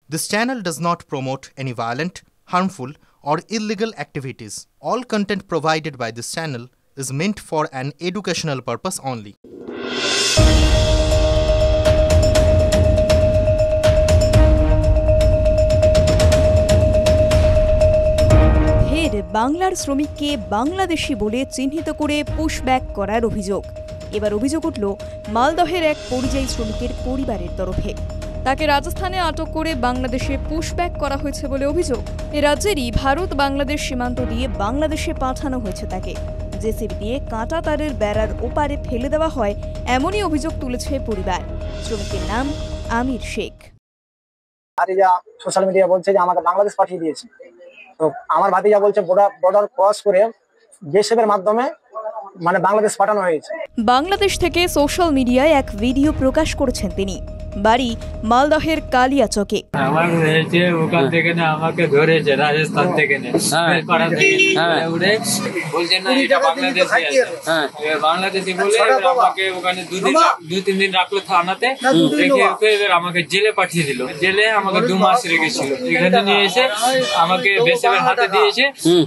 This channel does not promote any violent, harmful, or illegal activities. All content provided by this channel is meant for an educational purpose only. বাংলার শ্রমিককে বাংলাদেশি বলে চিহ্নিত করে pushback করার অভিযোগ। এবার অভিযোগ উঠল মালদহের এক পরিযায়ী শ্রমিকের পরিবারের তরফে। তাকে রাজস্থানে আটক করে বাংলাদেশে পুশব্যাক করা হয়েছে বলে অভিযোগ। এ রাজ্যেরই ভারত বাংলাদেশ সীমান্ত দিয়ে বাংলাদেশে পাঠানো হয়েছে তাকে। জেসিবি দিয়ে কাঁটা তারের বেড়ার ওপারে ফেলে দেওয়া হয় এমনই অভিযোগ তুলেছে পরিবার। শ্রমিকের নাম আমির শেখ। ভাতিজা সোশ্যাল মিডিয়া বলছে যে আমাকে বাংলাদেশ পাঠিয়ে দিয়েছে। তো আমার ভাতিজা বলছে বর্ডার ক্রস করে জেসিবির মাধ্যমে মানে বাংলাদেশ পাঠানো হয়েছে। বাংলাদেশ থেকে সোশ্যাল মিডিয়ায় এক ভিডিও প্রকাশ করেছেন তিনি। বাড়ি মালদহের কালিয়াচকে। আমার হয়েছে ওখান থেকে না আমাকে ধরেছে রাজস্থান থেকে পাড়া থেকে উড়ে বলছে না এটা বাংলাদেশে আছে। বাংলাদেশি বলে আমাকে ওখানে দুই তিন দিন রাখলো থানাতে, রেখে এবার আমাকে জেলে পাঠিয়ে দিল। জেলে আমাকে 2 মাস রেখেছিল। এখানে নিয়ে এসে আমাকে বেসেবের হাতে দিয়েছে।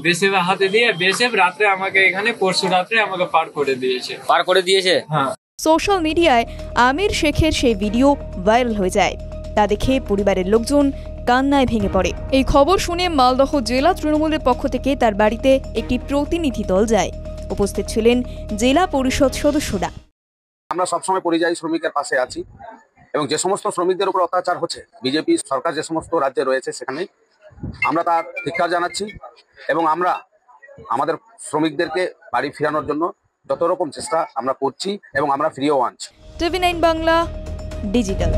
বেসেবের হাতে দিয়ে বেসেব রাত্রে আমাকে এখানে পরশু রাত্রে আমাকে পার করে দিয়েছে। হ্যাঁ, সোশ্যাল মিডিয়ায় আমির শেখের সেই ভিডিও ভাইরাল হয়ে যায়। তা দেখে পরিবারের লোকজন কান্নায় ভেঙে পড়ে। এই খবর শুনে মালদহ জেলা তৃণমূলের পক্ষ থেকে তার বাড়িতে একটি প্রতিনিধি দল যায়। উপস্থিত ছিলেন জেলা পরিষদ সদস্যরা। আমরা সবসময় পরিযায়ী শ্রমিকের পাশে আছি এবং যে সমস্ত শ্রমিকদের উপর অত্যাচার হচ্ছে বিজেপি সরকার যে সমস্ত রাজ্যে রয়েছে সেখানে আমরা তার ধিক্কার জানাচ্ছি এবং আমরা আমাদের শ্রমিকদেরকে বাড়ি ফেরানোর জন্য যত রকম চেষ্টা আমরা করছি এবং আমরা ফিরিয়েও আনছি। TV9 Bangla digital.